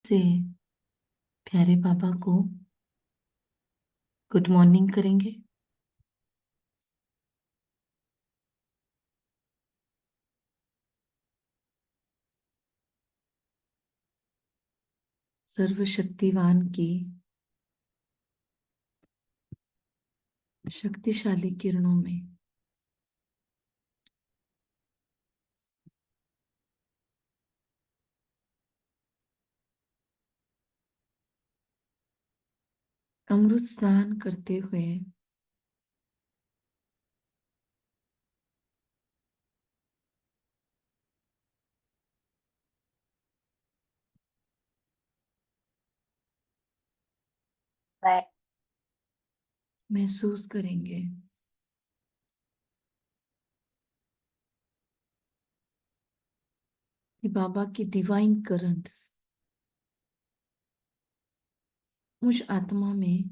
से प्यारे पापा को गुड मॉर्निंग करेंगे। सर्वशक्तिवान की शक्तिशाली किरणों में अमृत स्नान करते हुए महसूस करेंगे कि बाबा की डिवाइन करंट्स मुझ आत्मा में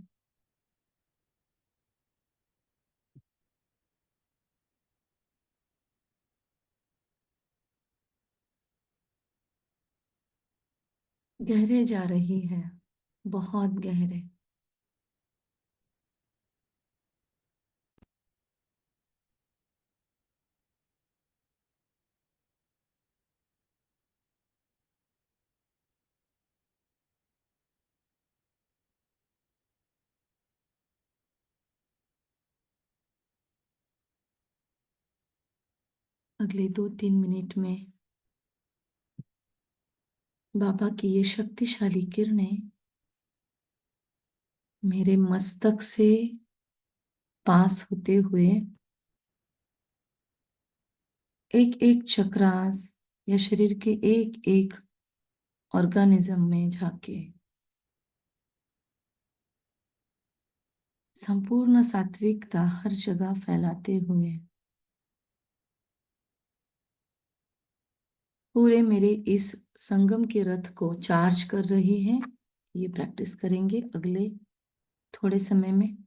गहरे जा रही है, बहुत गहरे। अगले 2-3 मिनट में बाबा की ये शक्तिशाली किरणें मेरे मस्तक से पास होते हुए एक एक चक्रास या शरीर के एक एक ऑर्गेनिज्म में जाके संपूर्ण सात्विकता हर जगह फैलाते हुए पूरे मेरे इस संगम के रथ को चार्ज कर रही है। ये प्रैक्टिस करेंगे अगले थोड़े समय में।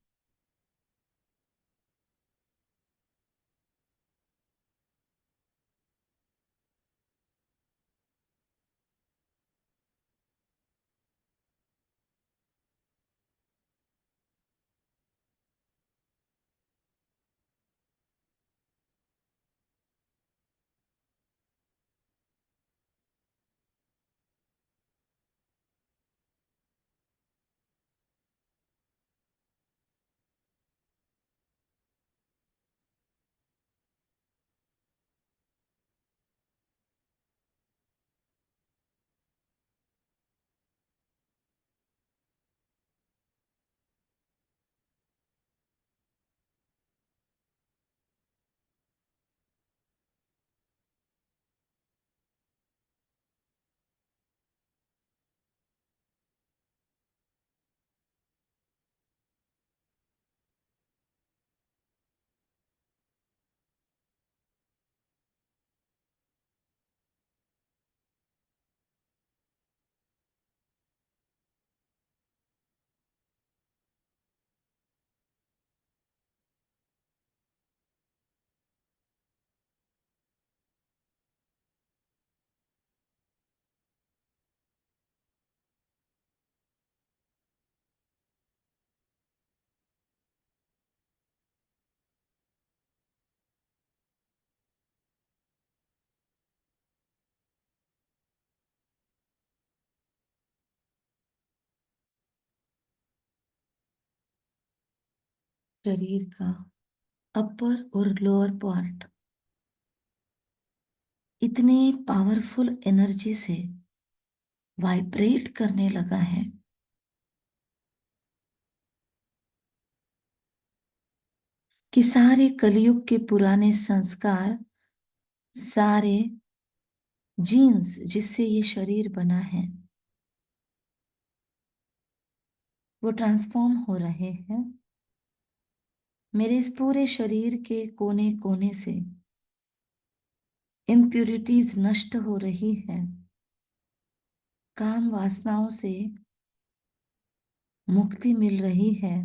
शरीर का अपर और लोअर पार्ट इतने पावरफुल एनर्जी से वाइब्रेट करने लगा है कि सारे कलयुग के पुराने संस्कार, सारे जीन्स जिससे ये शरीर बना है, वो ट्रांसफॉर्म हो रहे हैं। मेरे इस पूरे शरीर के कोने कोने से इम्प्यूरिटीज नष्ट हो रही है, काम वासनाओं से मुक्ति मिल रही है,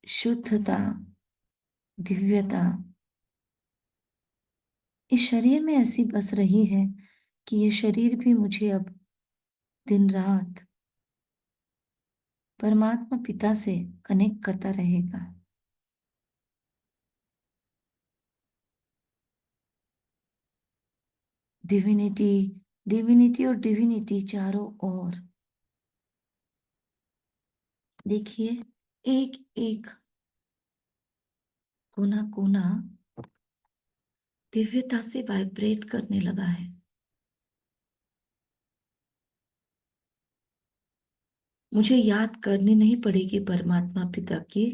शुद्धता, दिव्यता इस शरीर में ऐसी बस रही है कि ये शरीर भी मुझे अब दिन रात परमात्मा पिता से कनेक्ट करता रहेगा। डिविनिटी, डिविनिटी और डिविनिटी चारों ओर। देखिए, एक एक कोना कोना दिव्यता से वाइब्रेट करने लगा है। मुझे याद करनी नहीं पड़ेगी परमात्मा पिता की।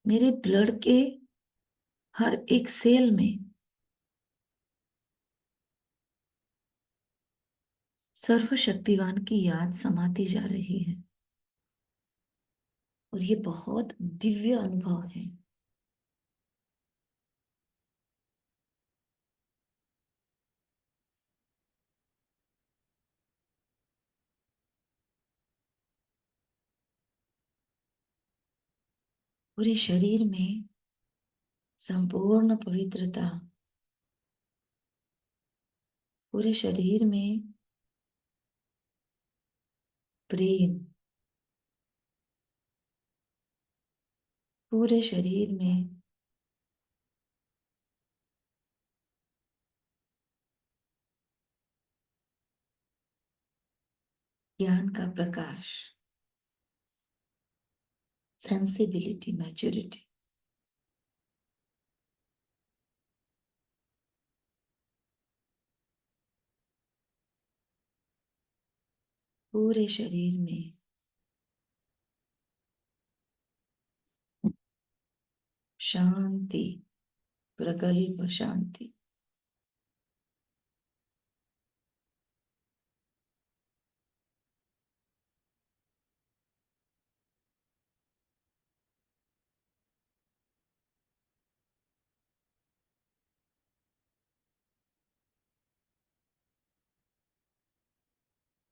मेरे ब्लड के हर एक सेल में सर्वशक्तिवान की याद समाती जा रही है, और ये बहुत दिव्य अनुभव है। पूरे शरीर में संपूर्ण पवित्रता, पूरे शरीर में प्रेम, पूरे शरीर में ज्ञान का प्रकाश, सेंसिबिलिटी, मैच्योरिटी। पूरे शरीर में शांति, प्रगल्भ शांति।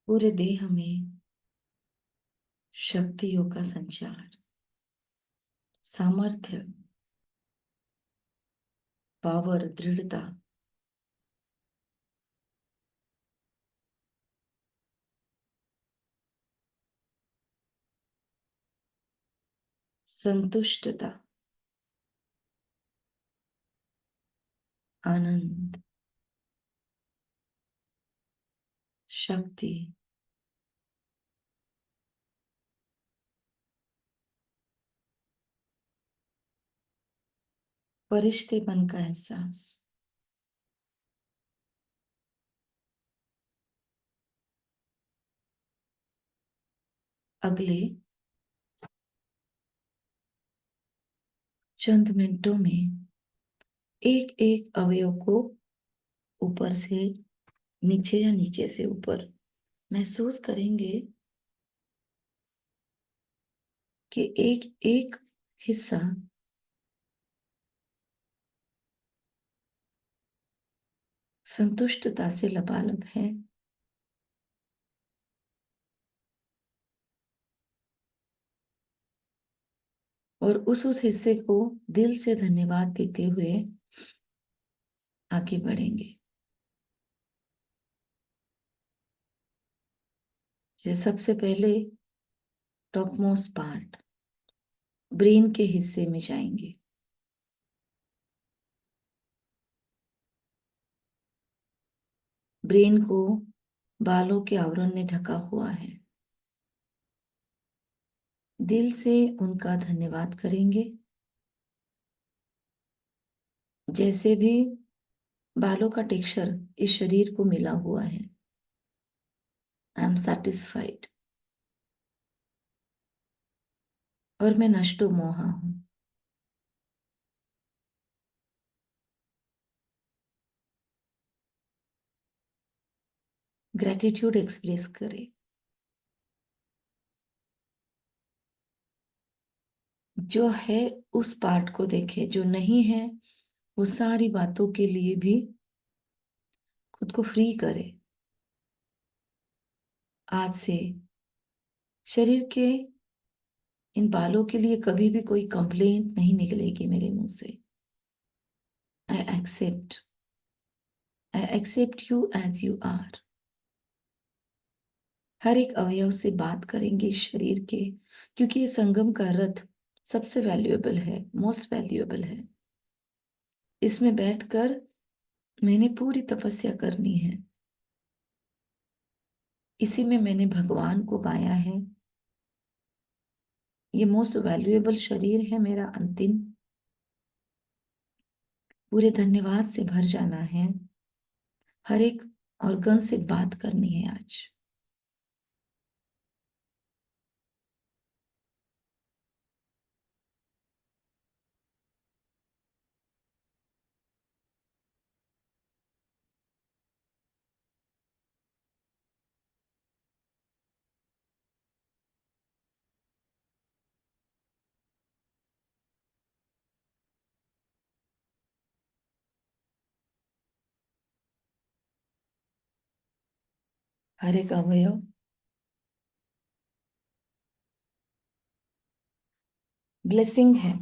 पूरे देह में शक्तियों का संचार, सामर्थ्य, पावर, दृढ़ता, संतुष्टता, आनंद, शक्ति, फरिश्तेपन का एहसास। अगले चंद मिनटों में एक एक अवयव को ऊपर से नीचे या नीचे से ऊपर महसूस करेंगे कि एक एक हिस्सा संतुष्टता से लबालब है। और उस हिस्से को दिल से धन्यवाद देते हुए आगे बढ़ेंगे। सबसे पहले टॉप मोस्ट पार्ट, ब्रेन के हिस्से में जाएंगे। ब्रेन को बालों के आवरण ने ढका हुआ है। दिल से उनका धन्यवाद करेंगे। जैसे भी बालों का टेक्सचर इस शरीर को मिला हुआ है, आई एम सेटिस्फाइड, और मैं नष्टो मोहा हूं। ग्रेटिट्यूड एक्सप्रेस करें। जो है उस पार्ट को देखे, जो नहीं है वो सारी बातों के लिए भी खुद को फ्री करे। आज से शरीर के इन बालों के लिए कभी भी कोई कंप्लेंट नहीं निकलेगी मेरे मुंह से। I accept, I accept you as you are. हर एक अवयव से बात करेंगे इस शरीर के, क्योंकि ये संगम का रथ सबसे वैल्यूएबल है, मोस्ट वैल्यूएबल है। इसमें बैठकर मैंने पूरी तपस्या करनी है। इसी में मैंने भगवान को पाया है। ये मोस्ट वैल्यूएबल शरीर है मेरा अंतिम। पूरे धन्यवाद से भर जाना है। हर एक ऑर्गन से बात करनी है आज। हर एक अवयव ब्लेसिंग है।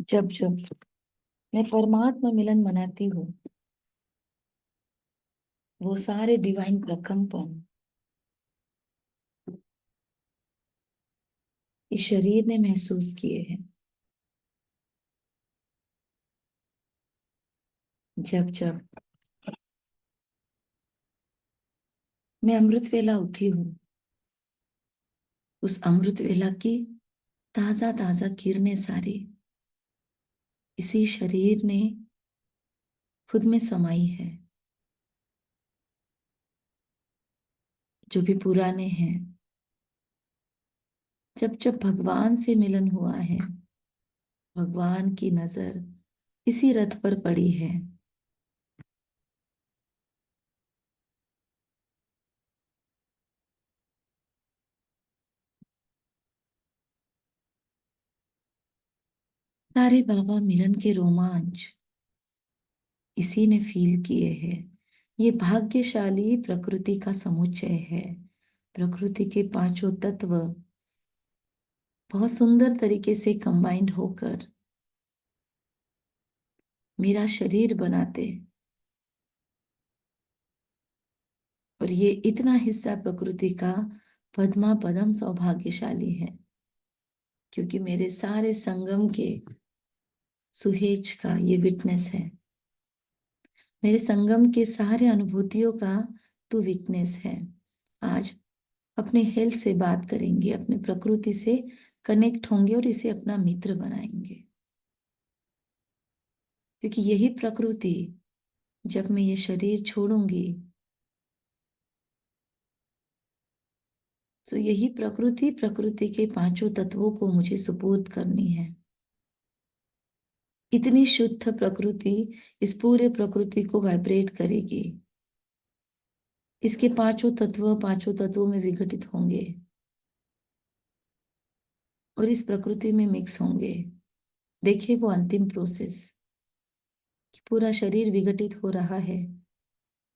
जब जब मैं परमात्मा मिलन मनाती हूँ, वो सारे डिवाइन प्रकंपन इस शरीर ने महसूस किए हैं। जब जब मैं अमृत वेला उठी हूँ, उस अमृत वेला की ताजा ताजा किरणें सारी इसी शरीर ने खुद में समाई है। जो भी पुराने हैं, जब जब भगवान से मिलन हुआ है, भगवान की नजर इसी रथ पर पड़ी है। सारे बाबा मिलन के रोमांच इसी ने फील किए हैं। ये भाग्यशाली प्रकृति का समुच्चय है। प्रकृति के पांचों तत्व बहुत सुंदर तरीके से कंबाइंड होकर मेरा शरीर बनाते। और ये इतना हिस्सा प्रकृति का पद्मा पदम सौभाग्यशाली है, क्योंकि मेरे सारे संगम के सुहेज का ये विटनेस है। मेरे संगम के सारे अनुभूतियों का तू विटनेस है। आज अपने हेल्थ से बात करेंगे, अपने प्रकृति से कनेक्ट होंगे और इसे अपना मित्र बनाएंगे। क्योंकि यही प्रकृति, जब मैं ये शरीर छोड़ूंगी, तो यही प्रकृति प्रकृति के पांचों तत्वों को मुझे सुपुर्द करनी है। इतनी शुद्ध प्रकृति इस पूरे प्रकृति को वाइब्रेट करेगी। इसके पांचों तत्वों में विघटित होंगे और इस प्रकृति में मिक्स होंगे। देखिए वो अंतिम प्रोसेस कि पूरा शरीर विघटित हो रहा है।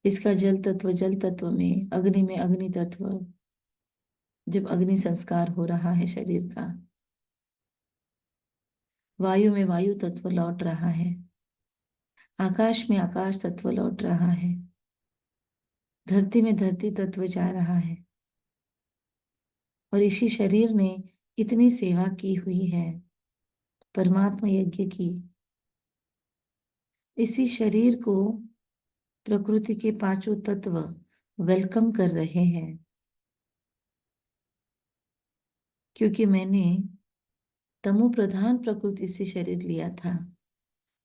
इसका जल तत्व में अग्नि तत्व, जब अग्नि संस्कार हो रहा है शरीर का। वायु में वायु तत्व लौट रहा है। आकाश में आकाश तत्व लौट रहा है। धरती में धरती तत्व जा रहा है। और इसी शरीर ने इतनी सेवा की हुई है, परमात्मा यज्ञ की। इसी शरीर को प्रकृति के पांचों तत्व वेलकम कर रहे हैं, क्योंकि मैंने तमो प्रधान प्रकृति से शरीर लिया था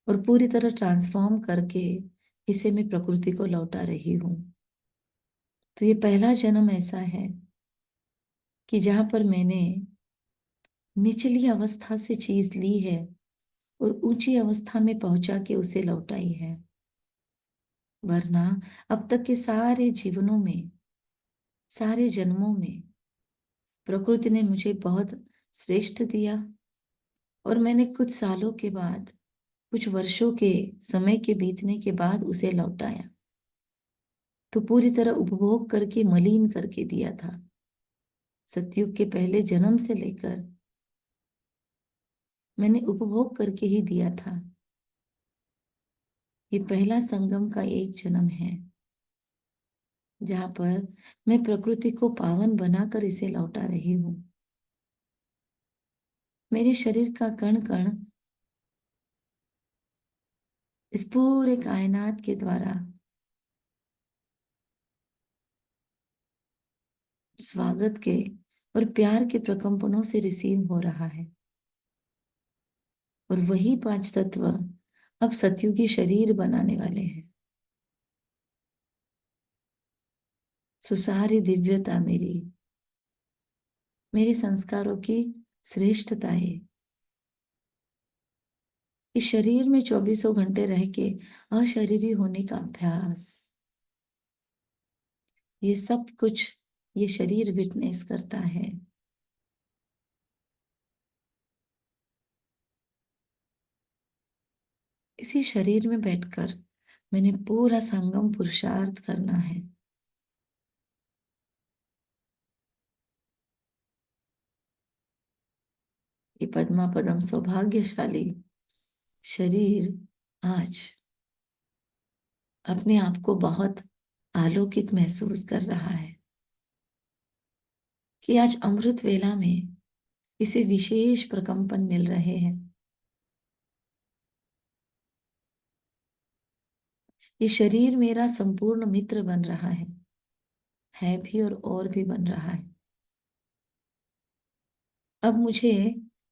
और पूरी तरह ट्रांसफॉर्म करके इसे मैं प्रकृति को लौटा रही हूँ। तो ये पहला जन्म ऐसा है कि जहां पर मैंने निचली अवस्था से चीज ली है और ऊंची अवस्था में पहुंचा के उसे लौटाई है। वरना अब तक के सारे जीवनों में, सारे जन्मों में प्रकृति ने मुझे बहुत श्रेष्ठ दिया और मैंने कुछ सालों के बाद, कुछ वर्षों के समय के बीतने के बाद उसे लौटाया। तो पूरी तरह उपभोग करके मलिन करके दिया था। सतयुग के पहले जन्म से लेकर मैंने उपभोग करके ही दिया था। ये पहला संगम का एक जन्म है, जहां पर मैं प्रकृति को पावन बनाकर इसे लौटा रही हूँ। मेरे शरीर का कण कण इस पूरे कायनात के द्वारा स्वागत के और प्यार के प्रकंपनों से रिसीव हो रहा है। और वही पांच तत्व अब सतयुगी शरीर बनाने वाले हैं। सो सारी दिव्यता मेरी, मेरे संस्कारों की श्रेष्ठताएं, इस शरीर में 24 घंटे रह के अशरीरी होने का अभ्यास, ये सब कुछ ये शरीर विटनेस करता है। इसी शरीर में बैठकर मैंने पूरा संगम पुरुषार्थ करना है। ये पद्मा पदम सौभाग्यशाली शरीर आज अपने आप को बहुत आलोकित महसूस कर रहा है कि आज अमृत वेला में इसे विशेष प्रकंपन मिल रहे हैं। ये शरीर मेरा संपूर्ण मित्र बन रहा है भी और भी बन रहा है। अब मुझे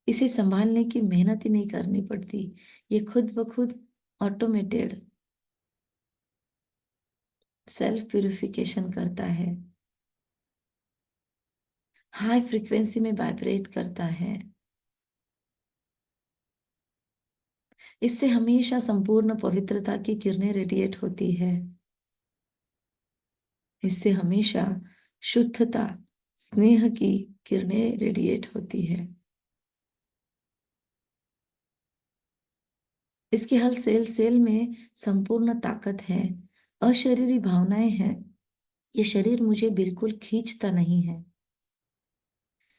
इसे संभालने की मेहनत ही नहीं करनी पड़ती, ये खुद ब खुद ऑटोमेटेड सेल्फ प्यूरिफिकेशन करता है, हाई फ्रीक्वेंसी में वाइब्रेट करता है। इससे हमेशा संपूर्ण पवित्रता की किरणें रेडिएट होती है। इससे हमेशा शुद्धता, स्नेह की किरणें रेडिएट होती है। इसके हर सेल सेल में संपूर्ण ताकत है, अशरीरी भावनाएं हैं। ये शरीर मुझे बिल्कुल खींचता नहीं है,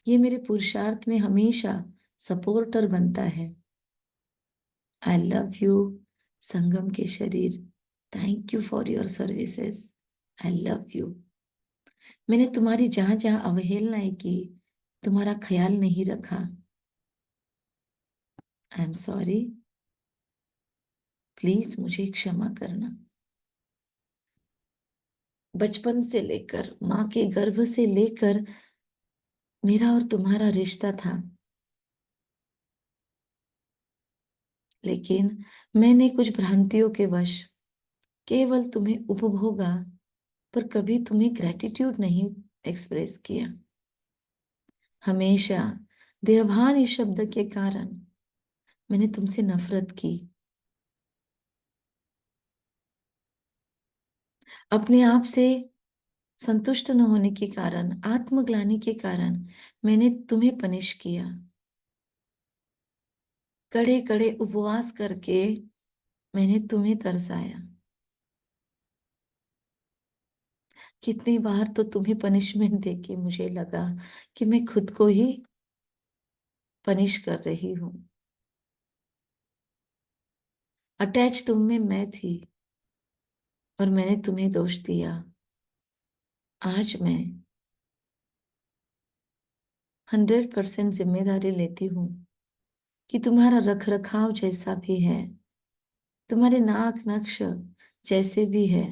ये मेरे पुरुषार्थ में हमेशा सपोर्टर बनता है। आई लव यू संगम के शरीर, thank you for your services, I love you. मैंने तुम्हारी जहां जहां अवहेलनाएं की, तुम्हारा ख्याल नहीं रखा, आई एम सॉरी, प्लीज मुझे क्षमा करना। बचपन से लेकर, माँ के गर्भ से लेकर मेरा और तुम्हारा रिश्ता था, लेकिन मैंने कुछ भ्रांतियों के वश केवल तुम्हें उपभोगा, पर कभी तुम्हें ग्रेटिट्यूड नहीं एक्सप्रेस किया। हमेशा देवभान इस शब्द के कारण मैंने तुमसे नफरत की। अपने आप से संतुष्ट न होने के कारण, आत्मग्लानि के कारण मैंने तुम्हें पनिश किया। कड़े कड़े उपवास करके मैंने तुम्हें तरसाया। कितनी बार तो तुम्हें पनिशमेंट देके मुझे लगा कि मैं खुद को ही पनिश कर रही हूँ। अटैच तुम में मैं थी और मैंने तुम्हें दोष दिया। आज मैं 100% जिम्मेदारी लेती हूँ कि तुम्हारा रख रखाव जैसा भी है, तुम्हारे नाक नक्श जैसे भी है,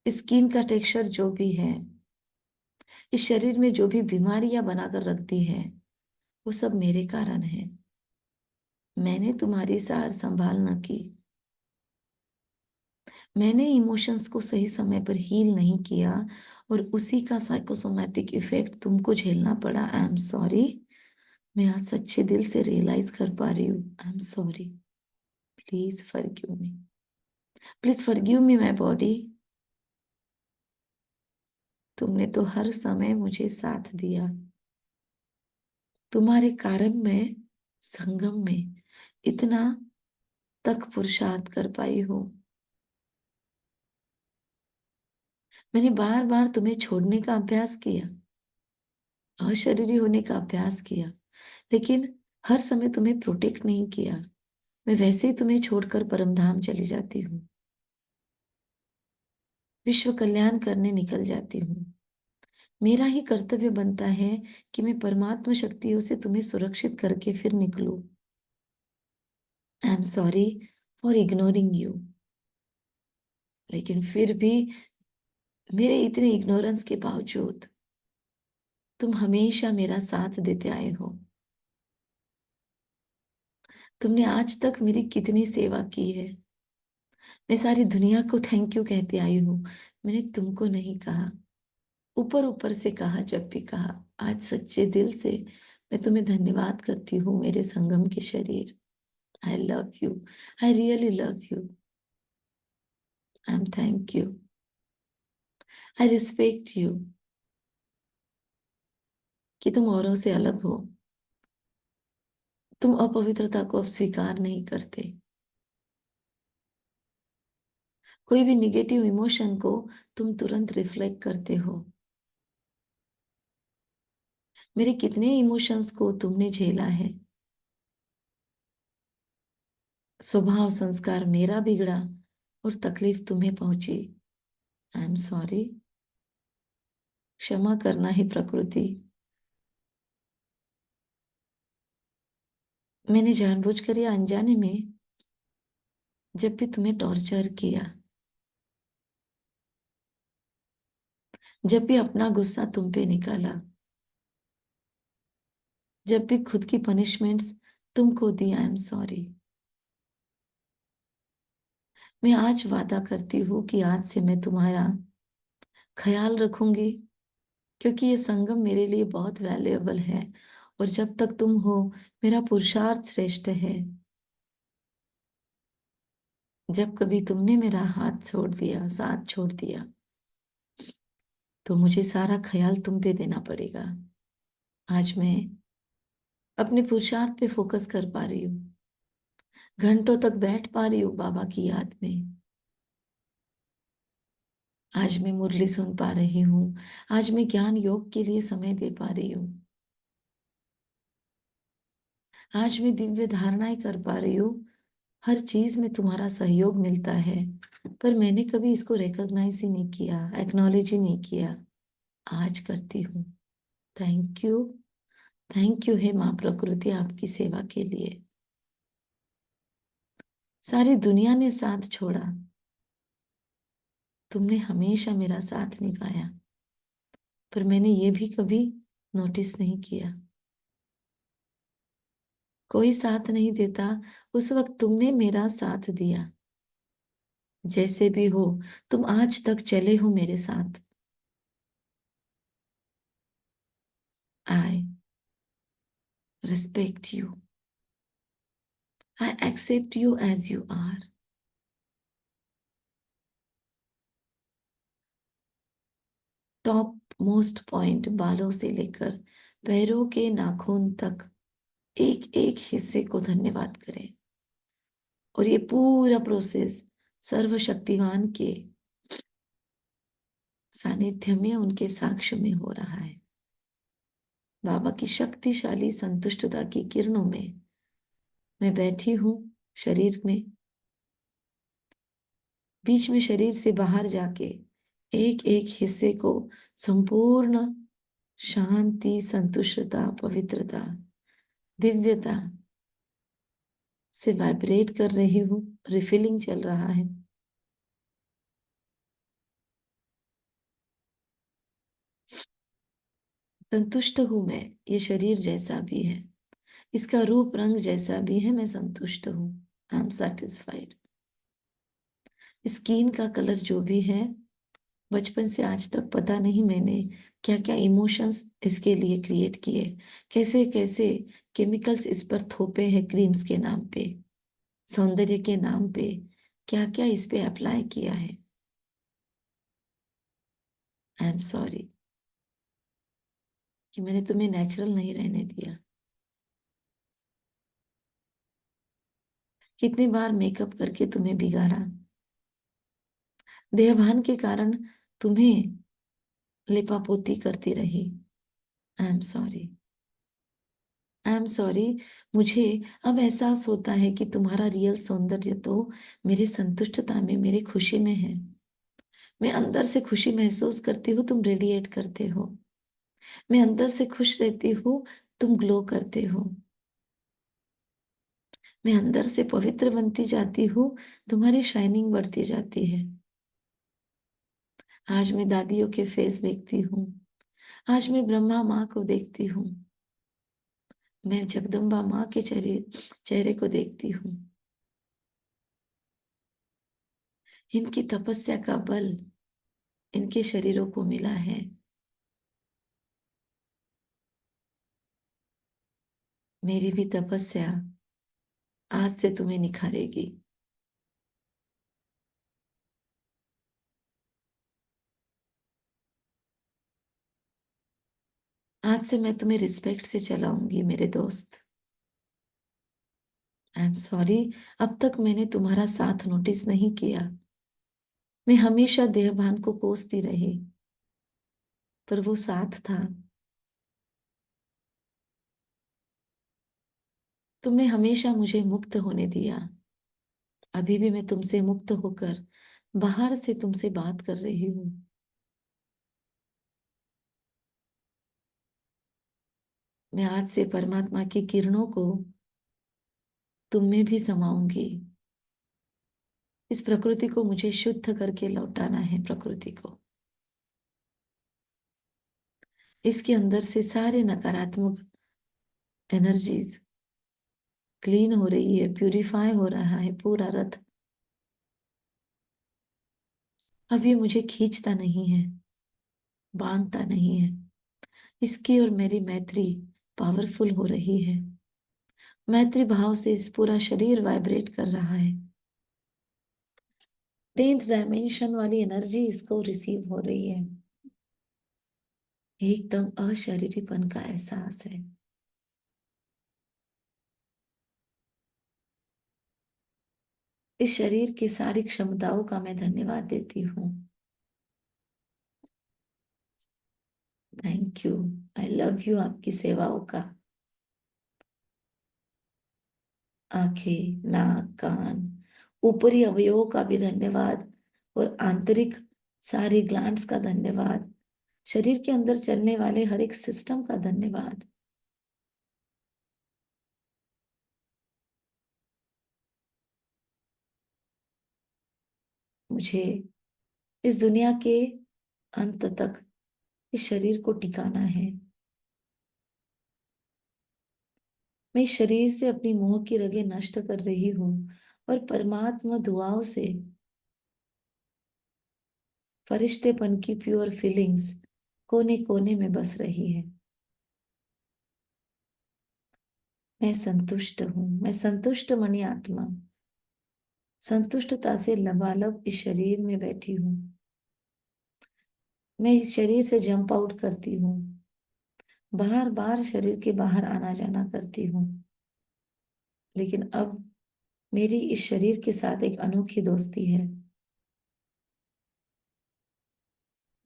स्किन का टेक्सचर जो भी है, इस शरीर में जो भी बीमारियां बनाकर रखती है, वो सब मेरे कारण है। मैंने तुम्हारी सार संभाल न की, मैंने इमोशंस को सही समय पर हील नहीं किया और उसी का साइकोसोमैटिक इफेक्ट तुमको झेलना पड़ा। आई एम सॉरी। मैं आज सच्चे दिल से रियलाइज कर पा रही हूँ, I am sorry. Please forgive me, please forgive me my body. तुमने तो हर समय मुझे साथ दिया, तुम्हारे कारण मैं संगम में इतना तक पुरुषार्थ कर पाई हूँ। मैंने बार बार तुम्हें छोड़ने का अभ्यास किया, अशरीरी होने का अभ्यास किया, लेकिन हर समय तुम्हें प्रोटेक्ट नहीं किया। मैं वैसे ही तुम्हें छोड़कर परमधाम चली जाती हूँ, विश्व कल्याण करने निकल जाती हूँ। मेरा ही कर्तव्य बनता है कि मैं परमात्मा शक्तियों से तुम्हें सुरक्षित करके फिर निकलूं। I am sorry for ignoring you. लेकिन फिर भी मेरे इतने इग्नोरेंस के बावजूद तुम हमेशा मेरा साथ देते आए हो। तुमने आज तक मेरी कितनी सेवा की है। मैं सारी दुनिया को थैंक यू कहती आई हूँ, मैंने तुमको नहीं कहा। ऊपर ऊपर से कहा, जब भी कहा, आज सच्चे दिल से मैं तुम्हें धन्यवाद करती हूँ मेरे संगम के शरीर। आई love you, I really love you, I am thank you, I respect you कि तुम औरों से अलग हो। तुम अपवित्रता को अब स्वीकार नहीं करते। कोई भी निगेटिव इमोशन को तुम तुरंत रिफ्लेक्ट करते हो। मेरे कितने इमोशंस को तुमने झेला है। स्वभाव संस्कार मेरा बिगड़ा और तकलीफ तुम्हें पहुंची। आई एम सॉरी। क्षमा करना ही प्रकृति। मैंने जानबूझकर या अनजाने में जब भी तुम्हें टॉर्चर किया, जब भी अपना गुस्सा तुम पे निकाला, जब भी खुद की पनिशमेंट्स तुमको दी, आई एम सॉरी। मैं आज वादा करती हूँ कि आज से मैं तुम्हारा ख्याल रखूंगी, क्योंकि ये संगम मेरे लिए बहुत वैल्यूएबल है और जब तक तुम हो मेरा पुरुषार्थ श्रेष्ठ है। जब कभी तुमने मेरा हाथ छोड़ दिया, साथ छोड़ दिया, तो मुझे सारा ख्याल तुम पे देना पड़ेगा। आज मैं अपने पुरुषार्थ पे फोकस कर पा रही हूँ, घंटों तक बैठ पा रही हूँ बाबा की याद में। आज मैं मुरली सुन पा रही हूँ, आज मैं ज्ञान योग के लिए समय दे पा रही हूँ, आज मैं दिव्य धारणाएं कर पा रही हूँ। हर चीज में तुम्हारा सहयोग मिलता है, पर मैंने कभी इसको रिकॉग्नाइज ही नहीं किया, एक्नॉलेज ही नहीं किया। आज करती हूँ। थैंक यू, थैंक यू हे माँ प्रकृति आपकी सेवा के लिए। सारी दुनिया ने साथ छोड़ा, तुमने हमेशा मेरा साथ निभाया, पर मैंने ये भी कभी नोटिस नहीं किया। कोई साथ नहीं देता, उस वक्त तुमने मेरा साथ दिया। जैसे भी हो, तुम आज तक चले हो मेरे साथ। I respect you, I accept you as you are. Top most point, बालों से लेकर पैरों के नाखून तक एक एक हिस्से को धन्यवाद करें। और ये पूरा प्रोसेस सर्वशक्तिवान के सानिध्य में, उनके साक्ष्य में हो रहा है। बाबा की शक्तिशाली संतुष्टता की किरणों में मैं बैठी हूँ, शरीर में, बीच में शरीर से बाहर जाके एक एक हिस्से को संपूर्ण शांति, संतुष्टता, पवित्रता, दिव्यता से वाइब्रेट कर रही हूँ। रिफिलिंग चल रहा है। संतुष्ट हूं मैं, ये शरीर जैसा भी है, इसका रूप रंग जैसा भी है, मैं संतुष्ट हूँ। I am satisfied. स्किन का कलर जो भी है, बचपन से आज तक पता नहीं मैंने क्या क्या इमोशंस इसके लिए क्रिएट किए, कैसे कैसे केमिकल्स इस पर थोपे हैं, क्रीम्स के नाम पे, सौंदर्य के नाम पे, क्या क्या इस पे अप्लाई किया है। आई एम सॉरी कि मैंने तुम्हें नेचुरल नहीं रहने दिया। कितनी बार मेकअप करके तुम्हें बिगाड़ा, देहभान के कारण तुम्हें लिपापोती करती रही। आई am sorry, I am sorry. मुझे अब एहसास होता है कि तुम्हारा रियल सौंदर्य तो मेरे संतुष्टता में, मेरी खुशी में है। मैं अंदर से खुशी महसूस करती हूँ, तुम रेडिएट करते हो। मैं अंदर से खुश रहती हूँ, तुम ग्लो करते हो। मैं अंदर से पवित्र बनती जाती हूँ, तुम्हारी शाइनिंग बढ़ती जाती है। आज मैं दादियों के फेस देखती हूँ। आज मैं ब्रह्मा माँ को देखती हूँ। मैं जगदम्बा माँ के चेहरे चेहरे को देखती हूँ। इनकी तपस्या का बल इनके शरीरों को मिला है। मेरी भी तपस्या आज से तुम्हें निखारेगी। आज से मैं तुम्हें रिस्पेक्ट से चलाऊंगी मेरे दोस्त। आई एम सॉरी, अब तक मैंने तुम्हारा साथ नोटिस नहीं किया। मैं हमेशा देहभान को कोसती रही, पर वो साथ था। तुमने हमेशा मुझे मुक्त होने दिया। अभी भी मैं तुमसे मुक्त होकर बाहर से तुमसे बात कर रही हूँ। मैं आज से परमात्मा की किरणों को तुम में भी समाऊंगी। इस प्रकृति को मुझे शुद्ध करके लौटाना है, प्रकृति को। इसके अंदर से सारे नकारात्मक एनर्जीज क्लीन हो रही है, प्यूरिफाई हो रहा है पूरा रथ। अब ये मुझे खींचता नहीं है, बांधता नहीं है। इसकी और मेरी मैत्री पावरफुल हो रही है। मैत्री भाव से इस पूरा शरीर वाइब्रेट कर रहा है। 10th डायमेंशन वाली एनर्जी इसको रिसीव हो रही है। एकदम अशरीरीपन का एहसास है। इस शरीर की सारी क्षमताओं का मैं धन्यवाद देती हूँ। Thank you. I love you, आपकी सेवाओं का। आंखें, नाक, कान, ऊपरी अवयवों का भी धन्यवाद, और आंतरिक सारे ग्लैंड्स का धन्यवाद। शरीर के अंदर चलने वाले हर एक सिस्टम का धन्यवाद। मुझे इस दुनिया के अंत तक इस शरीर को टिकाना है। मैं इस शरीर से अपनी मोह की रगें नष्ट कर रही हूँ, और परमात्मा दुआओं से फरिश्तेपन की प्योर फीलिंग्स कोने कोने में बस रही है। मैं संतुष्ट हूँ, मैं संतुष्ट मणि आत्मा संतुष्टता से लबालब इस शरीर में बैठी हूँ। मैं इस शरीर से जंप आउट करती हूँ, बार बार शरीर के बाहर आना जाना करती हूँ। लेकिन अब मेरी इस शरीर के साथ एक अनोखी दोस्ती है।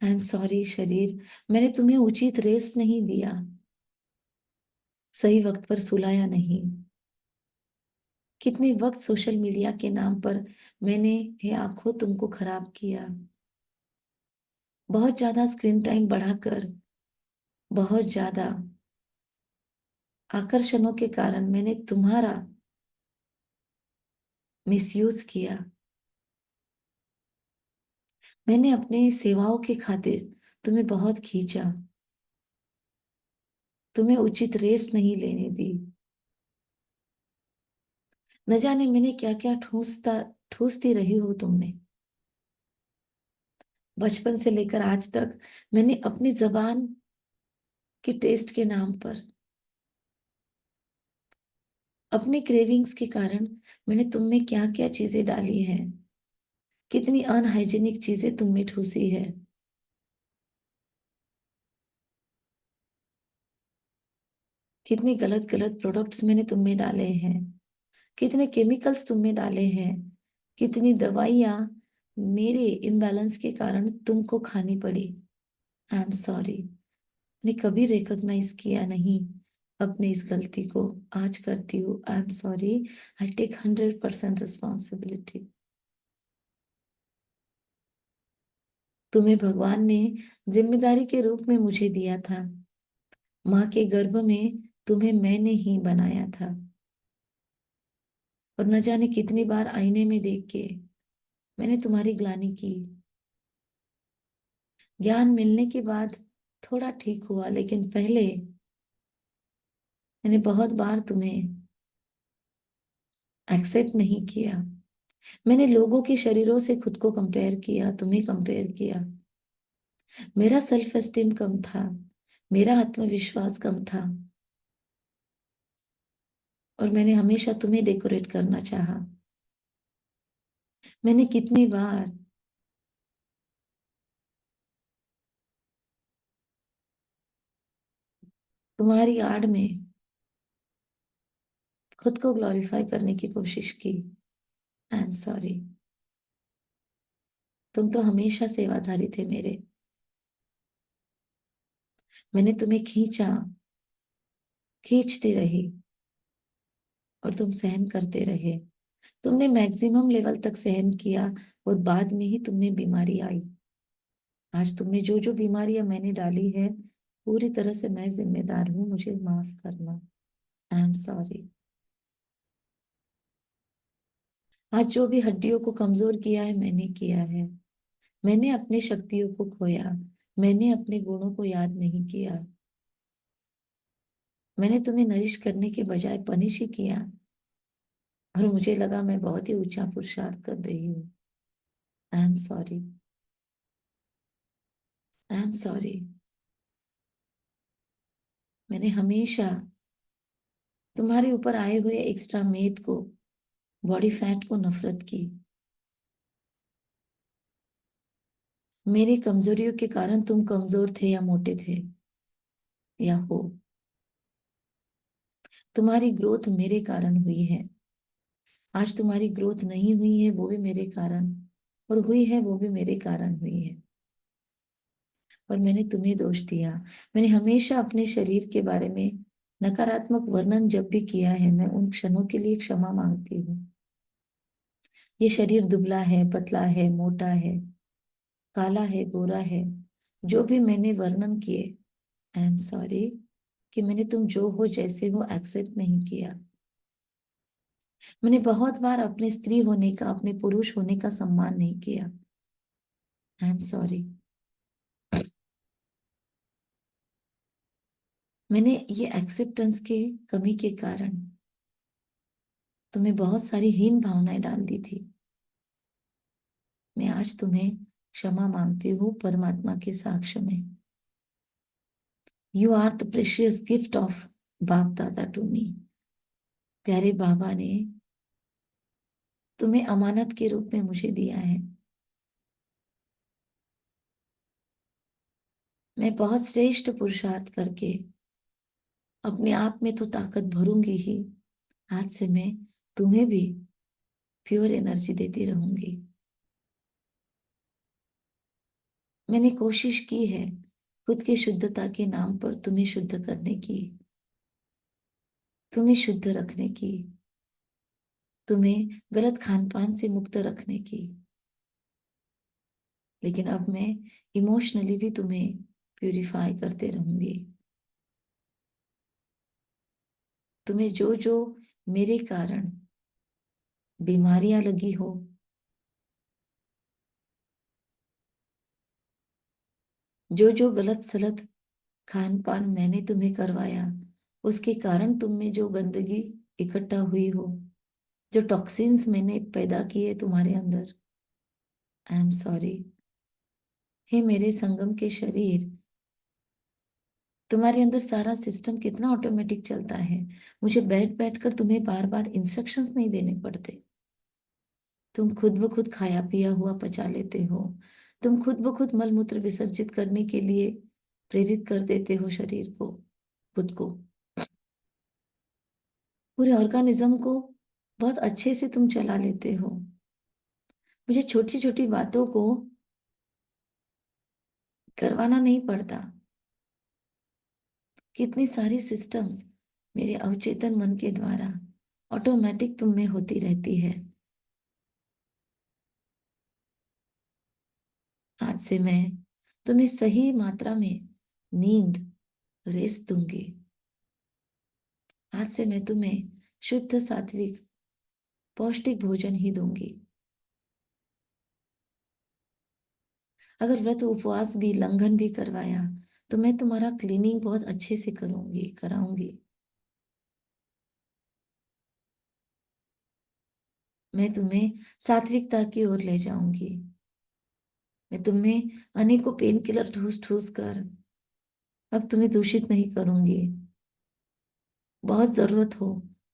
आई एम सॉरी शरीर, मैंने तुम्हें उचित रेस्ट नहीं दिया, सही वक्त पर सुलाया नहीं। कितने वक्त सोशल मीडिया के नाम पर मैंने, हे आंखों, तुमको खराब किया। बहुत ज्यादा स्क्रीन टाइम बढ़ाकर, बहुत ज्यादा आकर्षणों के कारण मैंने तुम्हारा मिसयूज किया। मैंने अपने सेवाओं की खातिर तुम्हें बहुत खींचा, तुम्हें उचित रेस्ट नहीं लेने दी। न जाने मैंने क्या क्या ठूसती रही हूं तुम में। बचपन से लेकर आज तक मैंने अपनी जबान की टेस्ट के नाम पर, अपने क्रेविंग्स के कारण मैंने तुम में क्या क्या चीजें डाली हैं। कितनी अनहाइजीनिक चीजें तुम में ठूसी है। कितने गलत गलत प्रोडक्ट्स मैंने तुम में डाले हैं। कितने केमिकल्स तुम में डाले हैं। कितनी दवाइयाँ मेरे इम्बैलेंस के कारण तुमको खानी पड़ी। आई एम सॉरी, मैंने कभी रिकॉग्नाइज किया नहीं अपनी इस गलती को आज करती हूँ। I am sorry. I take 100% responsibility. तुम्हें भगवान ने जिम्मेदारी के रूप में मुझे दिया था। माँ के गर्भ में तुम्हें मैंने ही बनाया था। और न जाने कितनी बार आईने में देख के मैंने तुम्हारी ग्लानि की। ज्ञान मिलने के बाद थोड़ा ठीक हुआ, लेकिन पहले मैंने बहुत बार तुम्हें एक्सेप्ट नहीं किया। मैंने लोगों के शरीरों से खुद को कंपेयर किया, तुम्हें कंपेयर किया। मेरा सेल्फ एस्टीम कम था, मेरा आत्मविश्वास कम था, और मैंने हमेशा तुम्हें डेकोरेट करना चाहा। मैंने कितनी बार तुम्हारी आड़ में खुद को ग्लोरीफाई करने की कोशिश की। आई एम सॉरी। तुम तो हमेशा सेवाधारी थे मेरे। मैंने तुम्हें खींचा, खींचती रही, और तुम सहन करते रहे। तुमने मैक्सिमम लेवल तक सहन किया, और बाद में ही तुम्हें बीमारी आई। आज तुम्हें जो जो बीमारियां मैंने डाली है, पूरी तरह से मैं जिम्मेदार हूँ। मुझे माफ करना। आई एम सॉरी। आज जो भी हड्डियों को कमजोर किया है, मैंने किया है। मैंने अपनी शक्तियों को खोया। मैंने अपने गुणों को याद नहीं किया। मैंने तुम्हें नरिश करने के बजाय पनिश ही किया, और मुझे लगा मैं बहुत ही ऊंचा पुरुषार्थ कर रही हूँ। I am sorry. I am sorry. मैंने हमेशा तुम्हारे ऊपर आए हुए एक्स्ट्रा मेद को, बॉडी फैट को नफरत की। मेरी कमजोरियों के कारण तुम कमजोर थे या मोटे थे या हो। तुम्हारी ग्रोथ मेरे कारण हुई है। आज तुम्हारी ग्रोथ नहीं हुई है, वो भी मेरे कारण, और हुई है वो भी मेरे कारण हुई है। और मैंने तुम्हें दोष दिया। मैंने हमेशा अपने शरीर के बारे में नकारात्मक वर्णन जब भी किया है, मैं उन क्षणों के लिए क्षमा मांगती हूँ। ये शरीर दुबला है, पतला है, मोटा है, काला है, गोरा है, जो भी मैंने वर्णन किए, आई एम सॉरी कि मैंने तुम जो हो जैसे हो एक्सेप्ट नहीं किया। मैंने बहुत बार अपने स्त्री होने का, अपने पुरुष होने का सम्मान नहीं किया। आई एम सॉरी। मैंने ये एक्सेप्टेंस के कमी के कारण तुम्हें बहुत सारी हीन भावनाएं डाल दी थी। मैं आज तुम्हें क्षमा मांगती हूँ परमात्मा के साक्ष्य में। You are the precious gift of Bap Dada to me. प्यारे बाबा ने तुम्हें अमानत के रूप में मुझे दिया है। मैं बहुत श्रेष्ठ पुरुषार्थ करके अपने आप में तो ताकत भरूंगी ही, आज से मैं तुम्हें भी प्योर एनर्जी देती रहूंगी। मैंने कोशिश की है खुद की शुद्धता के नाम पर तुम्हें शुद्ध करने की, तुम्हें शुद्ध रखने की, तुम्हें गलत खान पान से मुक्त रखने की। लेकिन अब मैं इमोशनली भी तुम्हें प्यूरिफाई करते रहूंगी। तुम्हें जो जो मेरे कारण बीमारियां लगी हो, जो जो गलत सलत खान पान मैंने तुम्हें करवाया, उसके कारण तुम में जो गंदगी इकट्ठा हुई हो, जो टॉक्सिन्स मैंने पैदा किए तुम्हारे अंदर, आई एम सॉरी। हे मेरे संगम के शरीर, तुम्हारे अंदर सारा सिस्टम कितना ऑटोमेटिक चलता है। मुझे बैठ बैठ कर तुम्हें बार बार इंस्ट्रक्शंस नहीं देने पड़ते। तुम खुद ब खुद खाया पिया हुआ पचा लेते हो। तुम खुद ब खुद मल मूत्र विसर्जित करने के लिए प्रेरित कर देते हो शरीर को, खुद को, पूरे ऑर्गेनिज्म को बहुत अच्छे से तुम चला लेते हो। मुझे छोटी छोटी बातों को करवाना नहीं पड़ता। कितनी सारी सिस्टम्स मेरे अवचेतन मन के द्वारा ऑटोमेटिक तुम में होती रहती है। आज से मैं तुम्हें सही मात्रा में नींद, रेस्ट दूंगी। आज से मैं तुम्हें शुद्ध सात्विक पौष्टिक भोजन ही दूंगी। अगर व्रत उपवास भी लंघन भी करवाया तो मैं तुम्हारा क्लीनिंग बहुत अच्छे से करूंगी, कराऊंगी। मैं तुम्हें सात्विकता की ओर ले जाऊंगी। मैं तुम्हें अनेकों पेन किलर ठूस ठूस कर अब तुम्हें दूषित नहीं करूंगी। बहुत जरूरत हो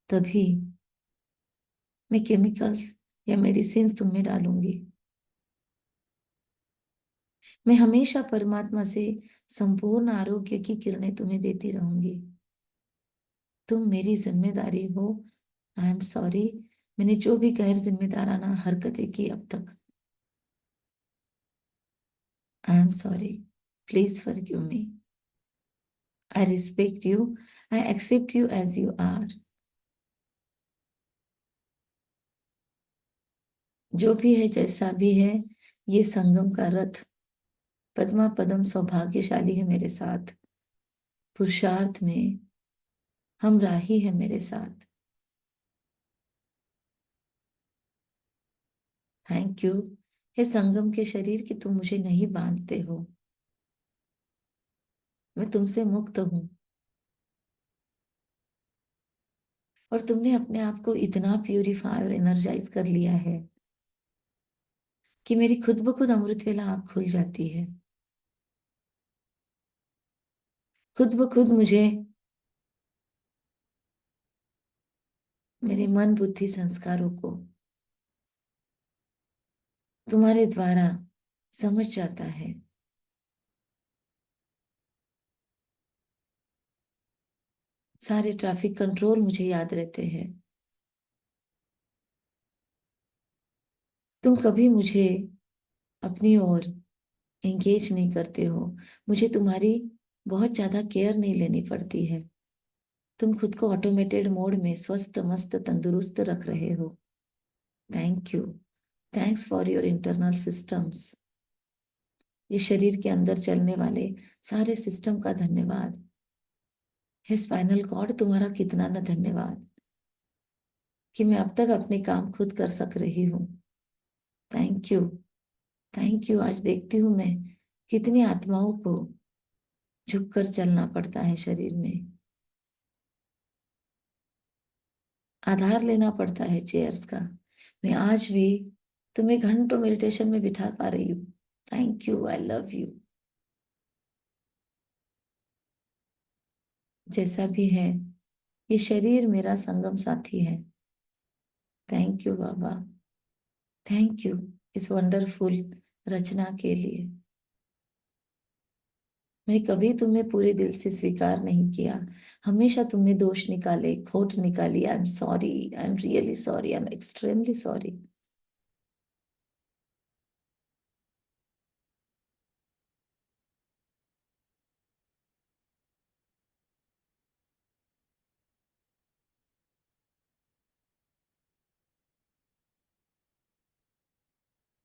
तभी मैं केमिकल्स या मेडिसिन तुम में डालूंगी। मैं हमेशा परमात्मा से संपूर्ण आरोग्य की किरणें तुम्हें देती रहूंगी। तुम मेरी जिम्मेदारी हो। आई एम सॉरी, मैंने जो भी गैर जिम्मेदाराना हरकतें की अब तक, I am sorry. Please forgive me. I respect you. I accept you as you are. जो भी है जैसा भी है, ये संगम का रथ पद्मा पदम सौभाग्यशाली है मेरे साथ। पुरुषार्थ में हम राही है मेरे साथ। थैंक यू हे संगम के शरीर कि तुम मुझे नहीं बांधते हो। मैं तुमसे मुक्त हूं। और तुमने अपने आप को इतना प्यूरिफाई और एनर्जाइज कर लिया है कि मेरी खुद ब खुद अमृत वेला आँख खुल जाती है। खुद ब खुद मुझे मेरे मन बुद्धि संस्कारों को तुम्हारे द्वारा समझ जाता है। सारे ट्रैफिक कंट्रोल मुझे याद रहते हैं। तुम कभी मुझे अपनी ओर एंगेज नहीं करते हो। मुझे तुम्हारी बहुत ज्यादा केयर नहीं लेनी पड़ती है। तुम खुद को ऑटोमेटेड मोड में स्वस्थ मस्त तंदुरुस्त रख रहे हो। Thank you. Thanks for your internal systems. ये शरीर के अंदर चलने वाले सारे सिस्टम का धन्यवाद। हे स्पाइनल कॉर्ड, तुम्हारा कितना न धन्यवाद कि मैं अब तक अपने काम खुद कर सक रही हूँ। Thank you. Thank you. आज देखती हूँ मैं कितनी आत्माओं को झुककर चलना पड़ता है शरीर में। आधार लेना पड़ता है चेयर्स का। मैं आज भी तुम्हें घंटों मेडिटेशन में बिठा पा रही हूँ। Thank you. I love you. जैसा भी है, ये शरीर मेरा संगम साथी है। Thank you Baba. Thank you इस वंडरफुल रचना के लिए। मैंने कभी तुम्हें पूरे दिल से स्वीकार नहीं किया। हमेशा तुमने दोष निकाले, खोट निकाली। आई am sorry. I am really sorry. I am extremely sorry.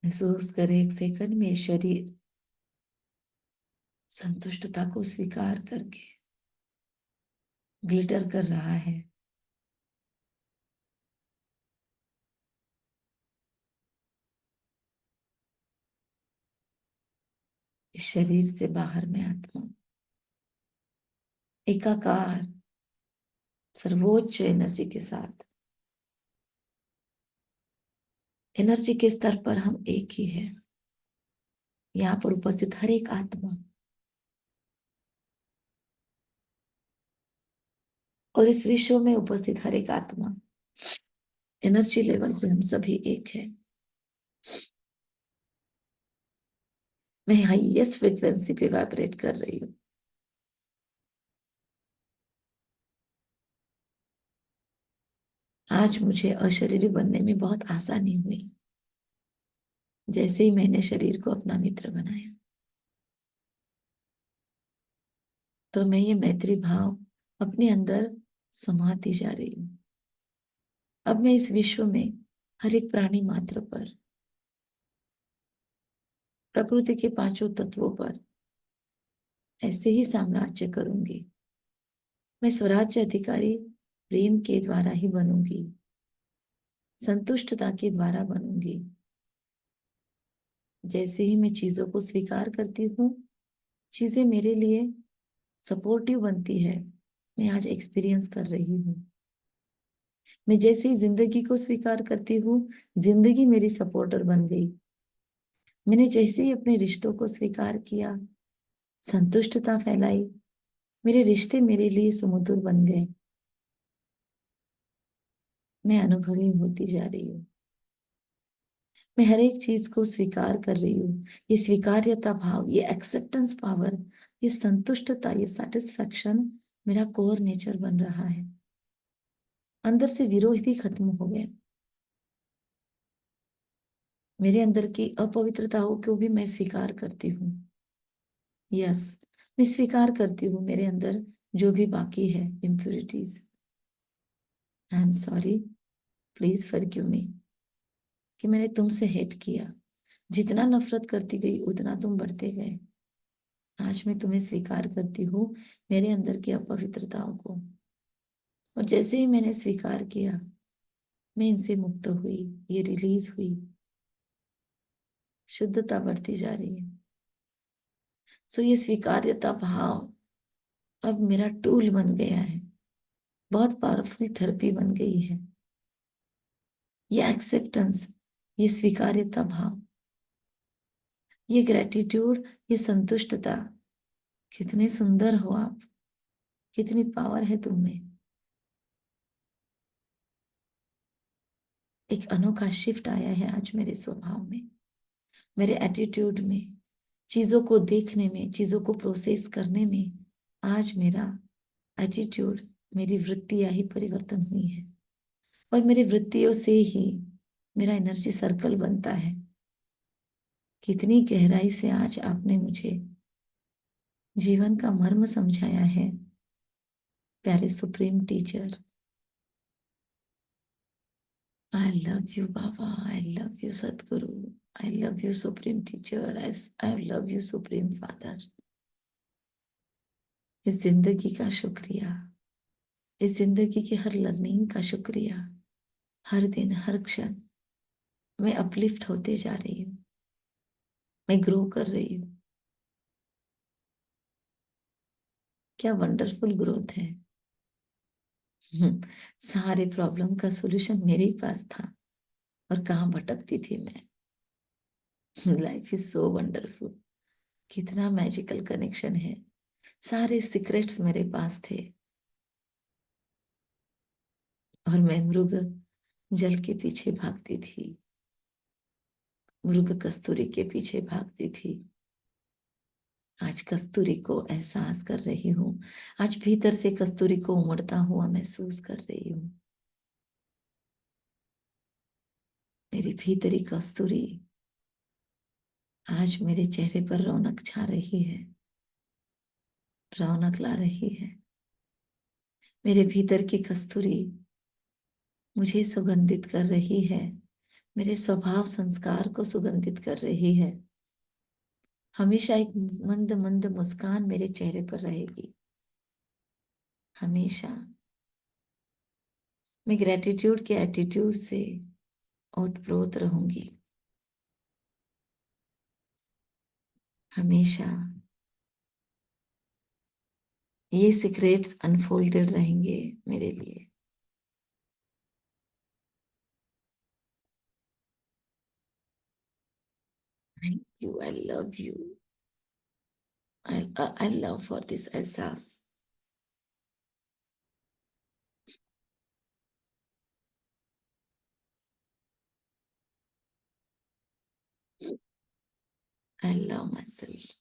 महसूस करे एक सेकंड में शरीर संतुष्टता को स्वीकार करके ग्लिटर कर रहा है। इस शरीर से बाहर में आत्मा एकाकार सर्वोच्च एनर्जी के साथ। एनर्जी के स्तर पर हम एक ही है। यहाँ पर उपस्थित हर एक आत्मा और इस विश्व में उपस्थित हर एक आत्मा, एनर्जी लेवल पे हम सभी एक है। मैं हाईएस्ट फ्रिक्वेंसी पे वाइब्रेट कर रही हूँ। आज मुझे अशरीरी बनने में बहुत आसानी हुई जैसे ही मैंने शरीर को अपना मित्र बनाया। तो मैं ये मैत्री भाव अपने अंदर समाती जा रही हूँ। अब मैं इस विश्व में हर एक प्राणी मात्र पर, प्रकृति के पांचों तत्वों पर ऐसे ही साम्राज्य करूंगी। मैं स्वराज्य अधिकारी प्रेम के द्वारा ही बनूंगी, संतुष्टता के द्वारा बनूंगी। जैसे ही मैं चीजों को स्वीकार करती हूँ, चीजें मेरे लिए सपोर्टिव बनती है। मैं आज एक्सपीरियंस कर रही हूँ। मैं जैसे ही जिंदगी को स्वीकार करती हूँ, जिंदगी मेरी सपोर्टर बन गई। मैंने जैसे ही अपने रिश्तों को स्वीकार किया, संतुष्टता फैलाई, मेरे रिश्ते मेरे लिए सुमधुर बन गए। मैं अनुभवी होती जा रही हूँ। मैं हर एक चीज को स्वीकार कर रही हूँ। ये स्वीकार्यता भाव, ये एक्सेप्टेंस पावर, ये संतुष्टता, ये सेटिस्फेक्शन मेरा कोर नेचर बन रहा है। अंदर से विरोध ही खत्म हो गया। मेरे अंदर की अपवित्रताओं को भी मैं स्वीकार करती हूँ। यस, मैं स्वीकार करती हूँ मेरे अंदर जो भी बाकी है, impurities. I am sorry, please forgive मी कि मैंने तुमसे हेट किया। जितना नफरत करती गई उतना तुम बढ़ते गए। आज मैं तुम्हें स्वीकार करती हूँ, मेरे अंदर की अपवित्रताओं को। और जैसे ही मैंने स्वीकार किया, मैं इनसे मुक्त हुई, ये रिलीज हुई। शुद्धता बढ़ती जा रही है। सो ये स्वीकार्यता भाव अब मेरा टूल बन गया है, बहुत पावरफुल थेरेपी बन गई है। ये एक्सेप्टेंस, ये स्वीकार्यता भाव, ये ग्रेटिट्यूड, ये संतुष्टता। कितने सुंदर हो आप, कितनी पावर है तुम में। एक अनोखा शिफ्ट आया है आज मेरे स्वभाव में, मेरे एटीट्यूड में, चीजों को देखने में, चीजों को प्रोसेस करने में। आज मेरा एटीट्यूड, मेरी वृत्तियां ही परिवर्तन हुई है। और मेरी वृत्तियों से ही मेरा एनर्जी सर्कल बनता है। कितनी गहराई से आज आपने मुझे जीवन का मर्म समझाया है, प्यारे supreme teacher. I love you Baba, I love you Satguru, I love you supreme teacher, I love you supreme father. इस जिंदगी का शुक्रिया, इस जिंदगी की हर लर्निंग का शुक्रिया। हर दिन, हर क्षण मैं अपलिफ्ट होते जा रही हूँ, मैं ग्रो कर रही हूँ। क्या वंडरफुल ग्रोथ है। सारे प्रॉब्लम का सॉल्यूशन मेरे ही पास था, और कहाँ भटकती थी मैं। Life is so wonderful. कितना मैजिकल कनेक्शन है। सारे सीक्रेट्स मेरे पास थे, और मैं मृग जल के पीछे भागती थी, मृग कस्तूरी के पीछे भागती थी। आज कस्तूरी को एहसास कर रही हूँ। आज भीतर से कस्तूरी को उमड़ता हुआ महसूस कर रही हूँ। मेरी भीतरी कस्तूरी आज मेरे चेहरे पर रौनक छा रही है, रौनक ला रही है। मेरे भीतर की कस्तूरी मुझे सुगंधित कर रही है, मेरे स्वभाव संस्कार को सुगंधित कर रही है। हमेशा एक मंद मंद मुस्कान मेरे चेहरे पर रहेगी, हमेशा। मैं ग्रेटिट्यूड के एटीट्यूड से ओतप्रोत रहूंगी, हमेशा। ये सीक्रेट्स अनफोल्डेड रहेंगे मेरे लिए। Thank you, I love you, I love for this एहसास। I love myself.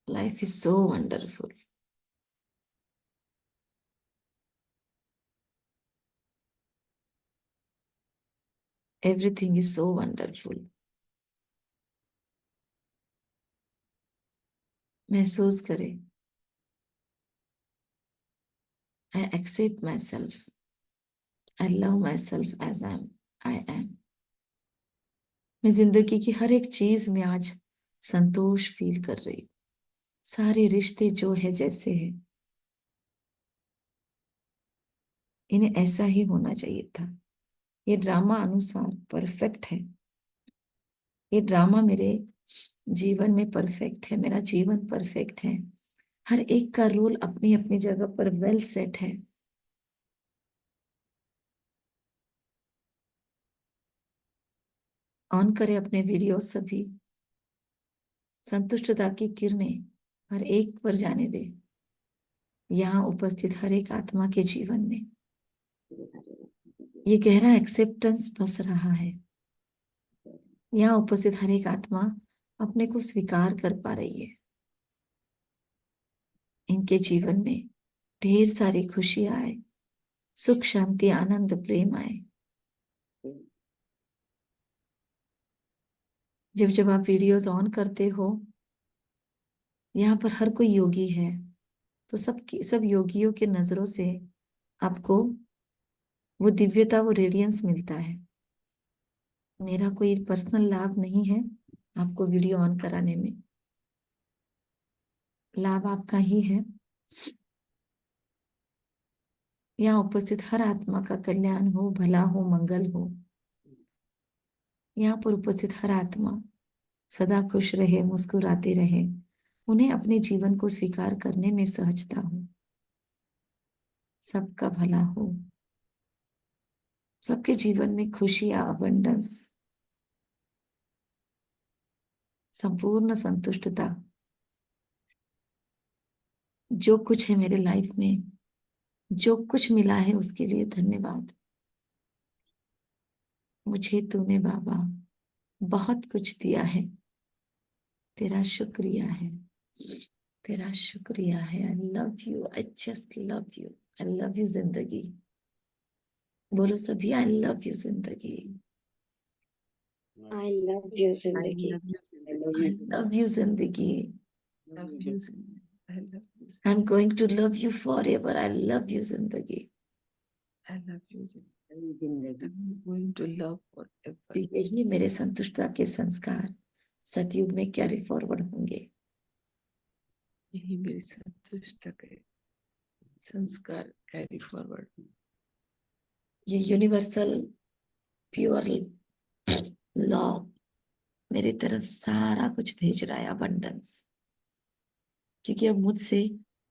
Life is so wonderful. Everything is so wonderful. महसूस करें I accept myself, I love myself as I am. मैं जिंदगी की हर एक चीज में आज संतोष फील कर रही हूँ। सारे रिश्ते जो है जैसे है, इन्हें ऐसा ही होना चाहिए था। ये ड्रामा अनुसार परफेक्ट है। ये ड्रामा मेरे जीवन में परफेक्ट है। मेरा जीवन परफेक्ट है। हर एक का रोल अपनी अपनी जगह पर वेल सेट है। ऑन करें अपने वीडियो सभी। संतुष्टता की किरणें हर एक पर जाने दे, यहाँ उपस्थित हर एक आत्मा के जीवन में। ये गहरा एक्सेप्टेंस बस रहा है। यहाँ उपस्थित हर एक आत्मा अपने को स्वीकार कर पा रही है। इनके जीवन में ढेर सारी खुशी आए, सुख शांति आनंद प्रेम आए। जब जब आप वीडियोस ऑन करते हो, यहाँ पर हर कोई योगी है, तो सब योगियों के नजरों से आपको वो दिव्यता, वो रेडियंस मिलता है। मेरा कोई पर्सनल लाभ नहीं है आपको वीडियो ऑन कराने में। लाभ आपका ही है। यहाँ उपस्थित हर आत्मा का कल्याण हो, भला हो, मंगल हो। यहाँ पर उपस्थित हर आत्मा सदा खुश रहे, मुस्कुराते रहे। उन्हें अपने जीवन को स्वीकार करने में सहजता हो। सबका भला हो, सबके जीवन में खुशी, अबंडेंस, संपूर्ण संतुष्टता। जो कुछ है मेरे लाइफ में, जो कुछ मिला है उसके लिए धन्यवाद। मुझे तूने बाबा बहुत कुछ दिया है। तेरा शुक्रिया है, तेरा शुक्रिया है। आई love you, I just love you. I love you जिंदगी। बोलो सभी, आई लव यू जिंदगी। I love you, I Zindagi. love you, I love I you. Love you जिंदगी। love you, I love you, I am going to love you forever. I love you जिंदगी। I love you, Zindagi. I'm going to love forever. यही मेरे संतुष्टता के संस्कार सतयुग में carry forward होंगे। यही मेरी संतुष्ट के संस्कार कैरी फॉरवर्ड। ये यूनिवर्सल प्योर लॉ मेरे तरफ सारा कुछ भेज रहा है, अबंडेंस। क्योंकि अब मुझसे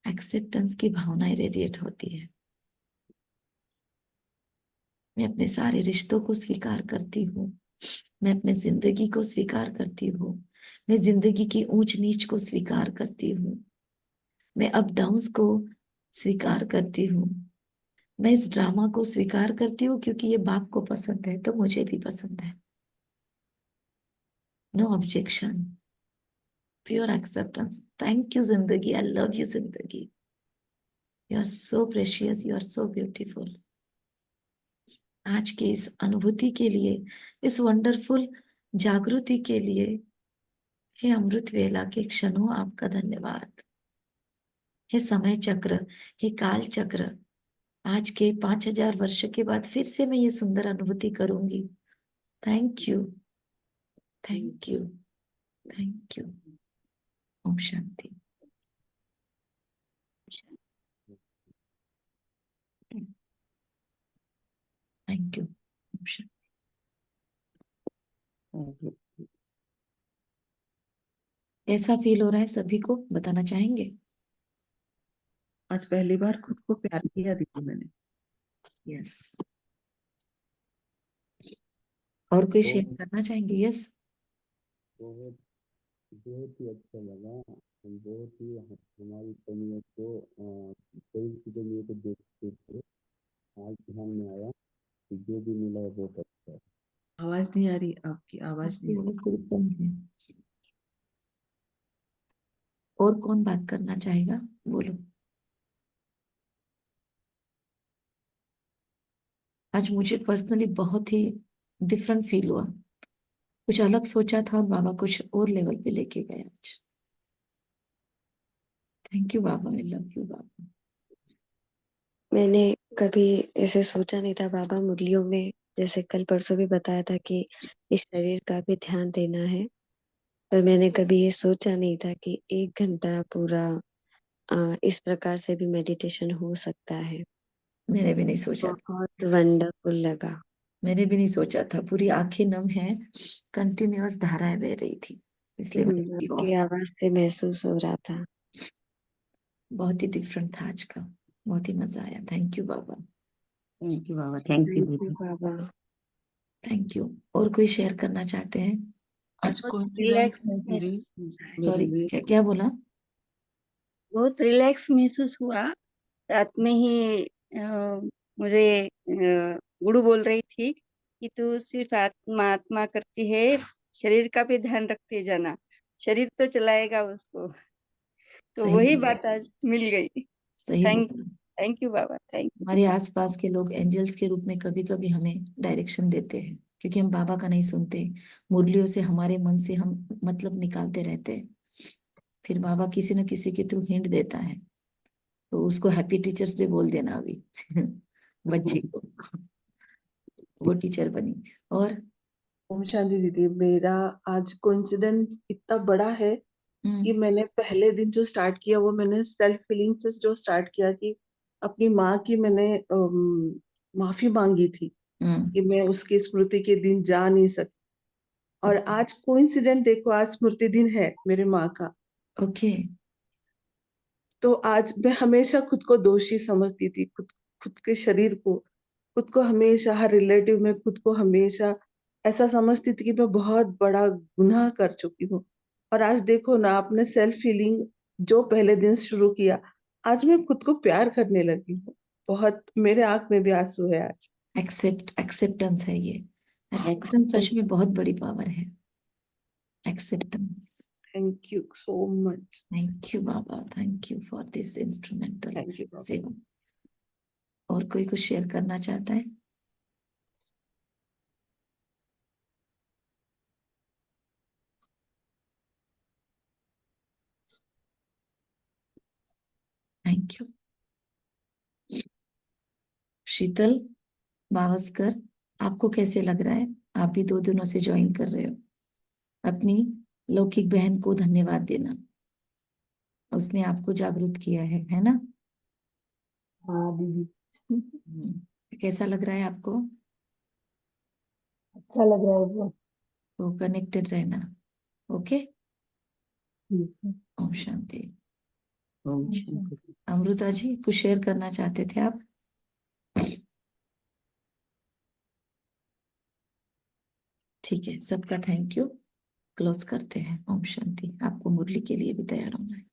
एक्सेप्टेंस की भावनाएं रेडिएट होती है। मैं अपने सारे रिश्तों को स्वीकार करती हूँ। मैं अपने जिंदगी को स्वीकार करती हूँ। मैं जिंदगी की ऊंच नीच को स्वीकार करती हूँ। मैं अप डाउन्स को स्वीकार करती हूँ। मैं इस ड्रामा को स्वीकार करती हूँ क्योंकि ये बाप को पसंद है तो मुझे भी पसंद है। No objection, pure acceptance. Thank you जिंदगी। आई लव यू जिंदगी। You are so precious, you are so beautiful. आज के इस अनुभूति के लिए, इस वंडरफुल जागृति के लिए, हे अमृत वेला के क्षणों आपका धन्यवाद। हे समय चक्र, हे काल चक्र, आज के 5000 वर्ष के बाद फिर से मैं ये सुंदर अनुभूति करूंगी। Thank you, thank you, thank you. Om Shanti. Thank you. Om Shanti. कैसा फील हो रहा है सभी को बताना चाहेंगे? आज पहली बार खुद को प्यार किया दीदी मैंने। यस। और कोई शेयर करना चाहेंगे? यस। बहुत बहुत ही अच्छा लगा। हम बहुत ही हमारी कमियों को कई कमियों को देखते थे। आज ध्यान में आया कि जो भी मिला है बहुत अच्छा है। आवाज नहीं आ रही, आपकी आवाज नहीं आ रही। थोड़ी कम है। और कौन बात करना चाहेगा? बोलो। आज मुझे पर्सनली बहुत ही डिफरेंट फील हुआ। कुछ अलग सोचा था और बाबा कुछ और लेवल पे लेके गए आज। Thank you Baba. I love you Baba. मैंने कभी ऐसे सोचा नहीं था बाबा, मुरलियों में जैसे कल परसों भी बताया था कि इस शरीर का भी ध्यान देना है, पर मैंने कभी ये सोचा नहीं था कि 1 घंटा पूरा इस प्रकार से भी मेडिटेशन हो सकता है। मैंने भी नहीं सोचा था। बहुत वंडरफुल लगा। मैंने भी नहीं सोचा था। पूरी आंखें नम है, कंटिन्यूअस धाराएं बह रही थी, इसलिए मैंने भी आपकी ऑफ। आवाज से महसूस हो रहा था। बहुत ही डिफरेंट था आज का। बहुत ही मजा आया। Thank you Baba. Thank you Baba, thank you thank you दीदी। बाबा। Thank you. और कोई शेयर करना चाहते हैं? आज बहुत कोइंसिडेंस रिलैक्स है दीदी महसूस मेरे सॉरी, लिए। क्या क्या बोला? बहुत रिलैक्स महसूस हुआ। रात में ही मुझे गुरु बोल रही थी कि तू सिर्फ आत्मा आत्मा करती है, शरीर का भी ध्यान रखते जाना, शरीर तो चलाएगा उसको। तो सही वही बोला। बात आज मिल गई। सही थैंक बोला। Thank you Baba, thank you. हमारे आसपास के लोग एंजल्स के रूप में कभी कभी हमें डायरेक्शन देते हैं, क्योंकि हम बाबा का नहीं सुनते। मुरलियों से हमारे मन से हम मतलब निकालते रहते हैं। फिर बाबा किसी न किसी के थ्रू हिंट देता है, तो उसको हैप्पी टीचर्स डे बोल देना अभी बच्ची को। वो टीचर बनी। और ओम शांति दीदी, मेरा आज कोइंसिडेंस इतना बड़ा है कि मैंने पहले दिन जो स्टार्ट किया वो मैंने सेल्फ फीलिंग से जो स्टार्ट किया कि अपनी माँ की मैंने माफी मांगी थी कि मैं उसकी स्मृति के दिन जा नहीं सकी। और आज कोइंसिडेंट देखो, आज स्मृति दिन है मेरे माँ का। ओके। तो आज मैं हमेशा खुद को दोषी समझती थी, खुद के शरीर को, खुद को हमेशा हर रिलेटिव में खुद को हमेशा ऐसा समझती थी कि मैं बहुत बड़ा गुनाह कर चुकी हूँ। और आज देखो ना, आपने सेल्फ फीलिंग जो पहले दिन शुरू किया, आज मैं खुद को प्यार करने लगी हूँ। बहुत मेरे आंख में भी आंसू है आज। एक्सेप्टेंस है ये। एक्सेप्टेंस सच एक्सेप्टेंस। में बहुत बड़ी पावर है। Acceptance. Thank you so much. Thank you Baba, thank you for this instrumental thank you Baba. सेवा। और कोई कुछ शेयर करना चाहता है? Thank you. शीतल बावस्कर, आपको कैसे लग रहा है? आप भी 2 दिनों से ज्वाइन कर रहे हो। अपनी लौकिक बहन को धन्यवाद देना, उसने आपको जागरूक किया है ना? हाँ दीदी। कैसा लग रहा है आपको? अच्छा लग रहा है बहुत। तो कनेक्टेड रहना। ओके। ठीक है। ओम शांति। ओम शांति। अमृता जी, कुछ शेयर करना चाहते थे आप? ठीक है, सबका थैंक यू। क्लोज करते हैं। ओम शांति। आपको मुरली के लिए भी तैयार होना है।